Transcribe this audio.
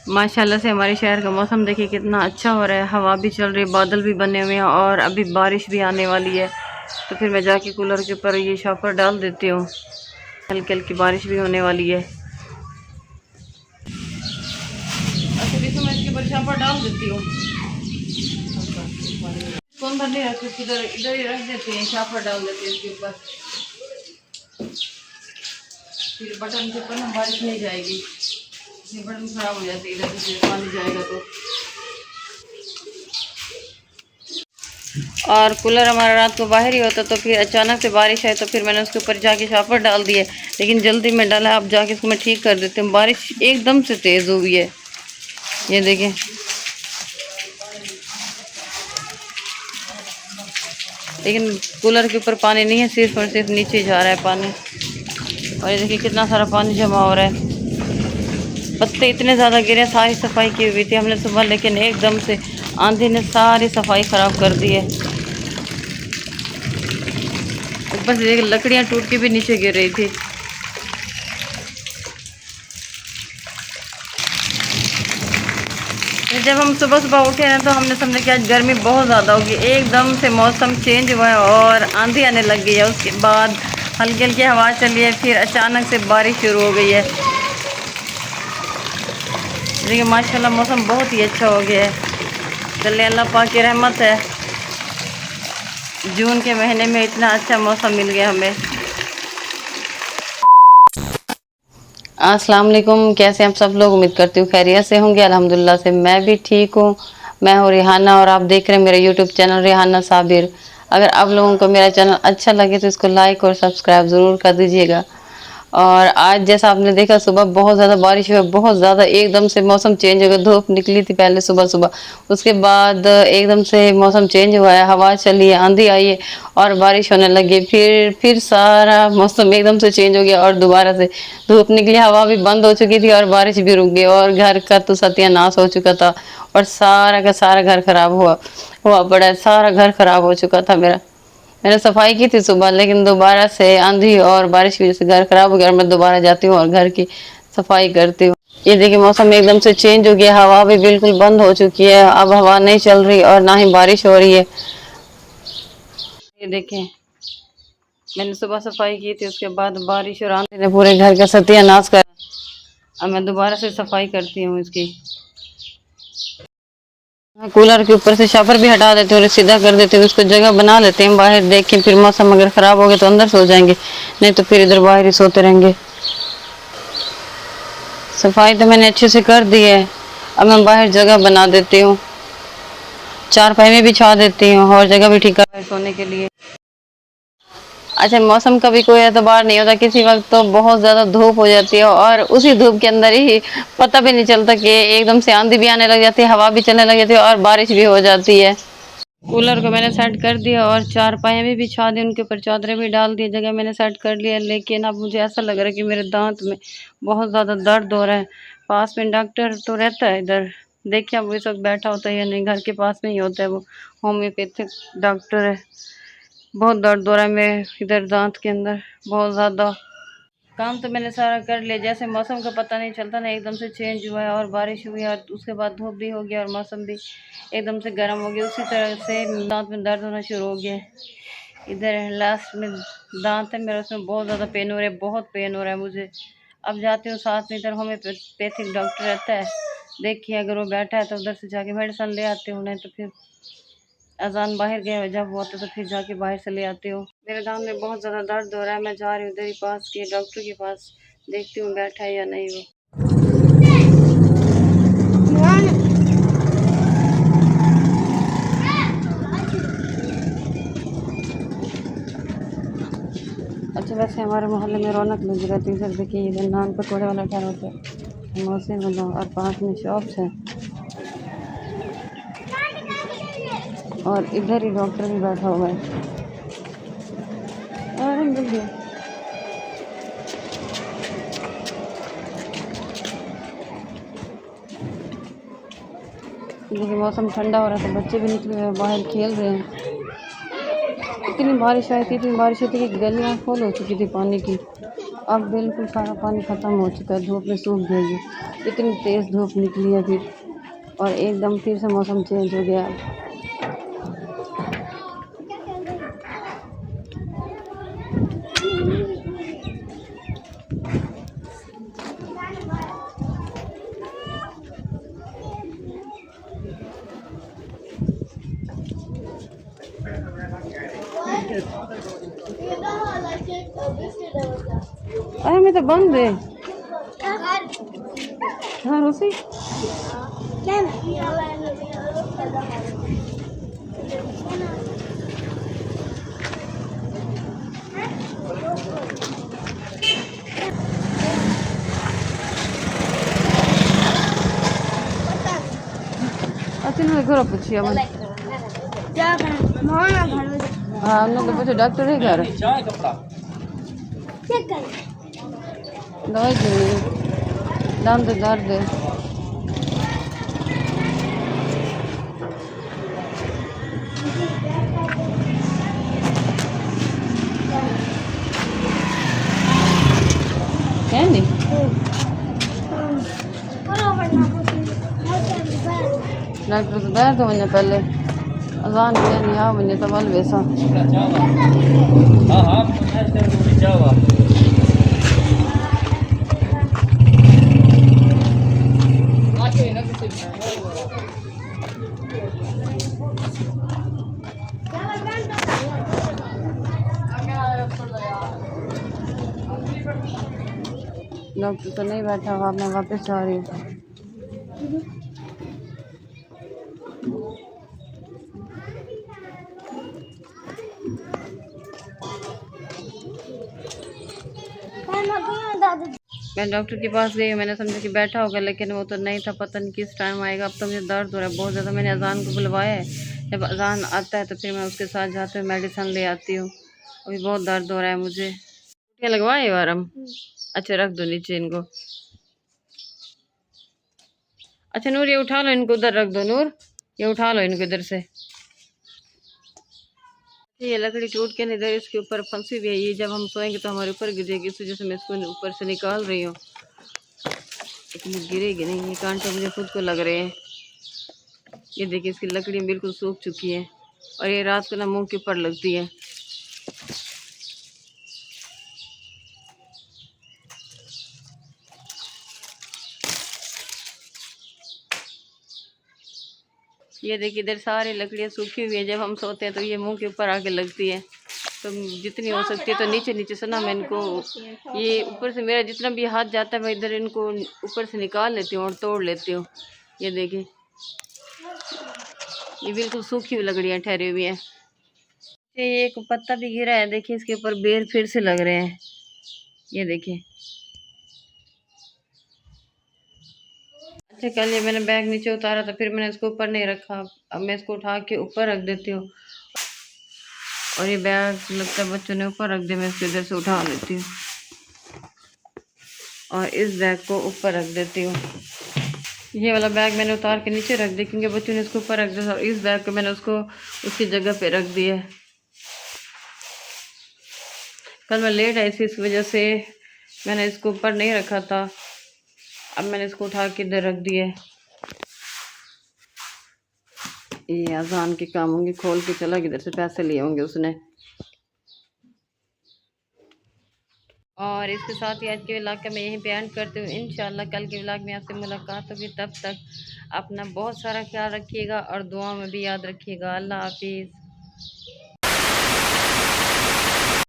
माशाल्लाह से हमारे शहर का मौसम देखिए कितना अच्छा हो रहा है। हवा भी चल रही है, बादल भी बने हुए हैं और अभी बारिश भी आने वाली है। तो फिर मैं जाके कूलर के ऊपर ये शॉपर डाल देती हूँ। हल्की हल्की बारिश भी होने वाली है। अच्छा देखो मैं इसके ऊपर शॉपर डाल देती हूँ। कौन भरने रख इधर इधर ही रख देते हैं, शॉपर डाल देते हैं इसके ऊपर। फिर बटन के ऊपर ना बारिश नहीं जाएगी, ये बटन खराब हो जाती है इधर से पानी जाएगा तो। और कूलर हमारा रात को बाहर ही होता तो फिर अचानक से बारिश है तो फिर मैंने उसके ऊपर जाके शॉपर डाल दिए, लेकिन जल्दी में डाला। अब जाके इसको मैं ठीक कर देती हूँ। बारिश एकदम से तेज़ हुई है, ये देखें। लेकिन कूलर के ऊपर पानी नहीं है, सिर्फ और सिर्फ नीचे जा रहा है पानी। और ये देखिए कितना सारा पानी जमा हो रहा है। पत्ते इतने ज़्यादा गिरे, सारी सफाई की हुई थी हमने सुबह, लेकिन एकदम से आंधी ने सारी सफाई ख़राब कर दी है। ऊपर से देखिए लकड़ियाँ टूट के भी नीचे गिर रही थी। जब हम सुबह सुबह उठे ना तो हमने समझा कि आज गर्मी बहुत ज़्यादा होगी। एकदम से मौसम चेंज हुआ है और आंधी आने लग गई है। उसके बाद हल्की हल्की हवा चली है, फिर अचानक से बारिश शुरू हो गई है। देखिए माशाल्लाह मौसम बहुत ही अच्छा हो गया है। चलिए अल्लाह पाक की रहमत है, जून के महीने में इतना अच्छा मौसम मिल गया हमें। अस्सलाम वालेकुम, कैसे हैं आप सब लोग? उम्मीद करती हूँ खैरियत से होंगे। अल्हम्दुलिल्लाह से मैं भी ठीक हूँ। मैं हूँ रिहाना और आप देख रहे हैं मेरा यूट्यूब चैनल रिहाना साबिर। अगर आप लोगों को मेरा चैनल अच्छा लगे तो इसको लाइक और सब्सक्राइब ज़रूर कर दीजिएगा। और आज जैसा आपने देखा सुबह बहुत ज़्यादा बारिश हुई, बहुत ज़्यादा एकदम से मौसम चेंज हो गया। धूप निकली थी पहले सुबह सुबह, उसके बाद एकदम से मौसम चेंज हुआ है, हवा चली है, आंधी आई है और बारिश होने लगी। फिर सारा मौसम एकदम से चेंज हो गया और दोबारा से धूप निकली, हवा भी बंद हो चुकी थी और बारिश भी रुक गई और घर का तो सत्यानाश हो चुका था और सारा का सारा घर खराब हुआ पड़ा। सारा घर खराब हो चुका था मेरा। मैंने सफाई की थी सुबह, लेकिन दोबारा से आंधी और बारिश की वजह से घर खराब हो गया और मैं दोबारा जाती हूँ और घर की सफाई करती हूँ। ये देखिए मौसम एकदम से चेंज हो गया, हवा भी बिल्कुल बंद हो चुकी है। अब हवा नहीं चल रही और ना ही बारिश हो रही है। ये देखें मैंने सुबह सफाई की थी, उसके बाद बारिश और आंधी ने पूरे घर का सत्यानाश कर। अब मैं दोबारा से सफाई करती हूँ इसकी। कूलर के ऊपर से शापर भी हटा देते हैं और सीधा कर देते हैं, उसको जगह बना लेते हैं बाहर। देख के फिर मौसम अगर ख़राब हो गया तो अंदर सो जाएंगे, नहीं तो फिर इधर बाहर ही सोते रहेंगे। सफाई तो मैंने अच्छे से कर दी है। अब मैं बाहर जगह बना देती हूँ, चारपाई में बिछा देती हूँ और जगह भी ठीक कर सोने के लिए। अच्छा मौसम का भी कोई एतबार नहीं होता, किसी वक्त तो बहुत ज़्यादा धूप हो जाती है और उसी धूप के अंदर ही पता भी नहीं चलता कि एकदम से आंधी भी आने लग जाती है, हवा भी चलने लग जाती है और बारिश भी हो जाती है। कूलर को मैंने सेट कर दिया और चारपाई भी बिछा दी, उनके ऊपर चादरें भी डाल दी, जगह मैंने सेट कर लिया। लेकिन अब मुझे ऐसा लग रहा है कि मेरे दांत में बहुत ज़्यादा दर्द हो रहा है। पास में डॉक्टर तो रहता है इधर, देखिए अब इस वक्त बैठा होता है या नहीं, घर के पास में ही होता है वो, होम्योपैथिक डॉक्टर है। बहुत दर्द हो रहा है मेरे इधर दांत के अंदर बहुत ज़्यादा। काम तो मैंने सारा कर लिया। जैसे मौसम का पता नहीं चलता ना, एकदम से चेंज हुआ है और बारिश हुई है और उसके बाद धूप भी हो गया और मौसम भी एकदम से गर्म हो गया, उसी तरह से दांत में दर्द होना शुरू हो गया है। इधर लास्ट में दांत है मेरा, उसमें बहुत ज़्यादा पेन हो रहा है, बहुत पेन हो रहा है मुझे। अब जाती हूँ साथ में, इधर होम्योपैथिक डॉक्टर रहता है, देखिए अगर वो बैठा है तो उधर से जाके मेडिसिन ले आती हूँ, नहीं तो फिर अजान बाहर गए जब होते तो फिर जाके बाहर से ले आती हूँ। मेरे दांत में बहुत ज़्यादा दर्द हो रहा है, मैं जा रही हूँ उधर ही पास के डॉक्टर के पास, देखती हूँ बैठा है या नहीं वो। अच्छा वैसे हमारे मोहल्ले में रौनक लगी रहती है। इधर देखिए इधर नान पकौड़े वाला ठहरा होता है, समोसे वाला, और पास में शॉप्स है और इधर ही डॉक्टर भी बैठा हुआ है। और देखिए मौसम ठंडा हो रहा था, बच्चे भी निकले हुए बाहर खेल रहे हैं। इतनी बारिश आई थी, इतनी बारिश हुई थी कि गलियाँ फुल हो चुकी थी पानी की। अब बिल्कुल सारा पानी ख़त्म हो चुका है, धूप में सूख गई है। इतनी तेज़ धूप निकली है फिर, और एकदम फिर से मौसम चेंज हो गया। अरे मैं तो बंद है हाँ रोसी। अच्छी घर पूछी मन हाँ तो पूछो डॉक्टर है घर दवाई देनी दाम तो दर्द है। है नी डॉक्टर तो बैठ तो वञे पहले अजान नहीं आ वञे तो वल वैसा हाँ हाँ डॉक्टर तो नहीं बैठा हुआ मैं वापस जा रही हूँ। मैं डॉक्टर के पास गई, मैंने समझा कि बैठा होगा लेकिन वो तो नहीं था, पता नहीं किस टाइम आएगा। अब तो मुझे दर्द हो रहा है बहुत ज़्यादा। मैंने अजान को बुलवाया है, जब अजान आता है तो फिर मैं उसके साथ जाते हुए मेडिसिन ले आती हूँ। अभी बहुत दर्द हो रहा है मुझे। क्या लगवाए आराम? अच्छा रख दो नीचे इनको। अच्छा नूर ये उठा लो, इनको उधर रख दो। नूर ये उठा लो इनको इधर से। ये लकड़ी टूट के इधर इसके ऊपर फंसी हुई है, ये जब हम सोएंगे तो हमारे ऊपर गिर जाएगी, इस वजह से मैं इसको ऊपर से निकाल रही हूँ, लेकिन गिरेगी नहीं। ये कांटे मुझे खुद को लग रहे हैं। ये देखिए इसकी लकड़ी बिल्कुल सूख चुकी है और ये रात को ना मुंह के ऊपर लगती है। ये देखिए इधर सारी लकड़ियाँ सूखी हुई है, जब हम सोते हैं तो ये मुंह के ऊपर आके लगती है। तो जितनी हो सकती है तो नीचे नीचे से ना मैं इनको, ये ऊपर से मेरा जितना भी हाथ जाता है मैं इधर इनको ऊपर से निकाल लेती हूँ और तोड़ लेती हूँ। ये देखिए ये बिल्कुल सूखी हुई लकड़ियाँ ठहरी हुई हैं। ये एक पत्ता भी गिरा है, देखिए इसके ऊपर बेर फिर से लग रहे हैं। ये देखिए। अच्छा कल ये मैंने बैग नीचे उतारा था, फिर मैंने इसको ऊपर नहीं रखा। अब मैं इसको उठा के ऊपर रख देती हूँ, और ये बैग लगता है बच्चों ने ऊपर रख दिया, मैं इसको इधर से उठा लेती हूँ और इस बैग को ऊपर रख देती हूँ। ये वाला बैग मैंने उतार के नीचे रख दिया क्योंकि बच्चों ने इसको ऊपर रख दिया, और इस बैग को मैंने उसको उसकी जगह पे रख दिया। कल मैं लेट आई थी, इस वजह से मैंने इसको ऊपर नहीं रखा था। अब मैंने इसको उठा के इधर रख दिया। ये अजान के काम होंगे, खोल के चला किधर से पैसे लिए होंगे उसने। और इसके साथ ही आज के व्लॉग का मैं यहीं पे एंड करती हूँ। इंशाल्लाह कल के व्लॉग में आपसे मुलाकात होगी, तब तक अपना बहुत सारा ख्याल रखिएगा और दुआ में भी याद रखिएगा। अल्लाह हाफिज़।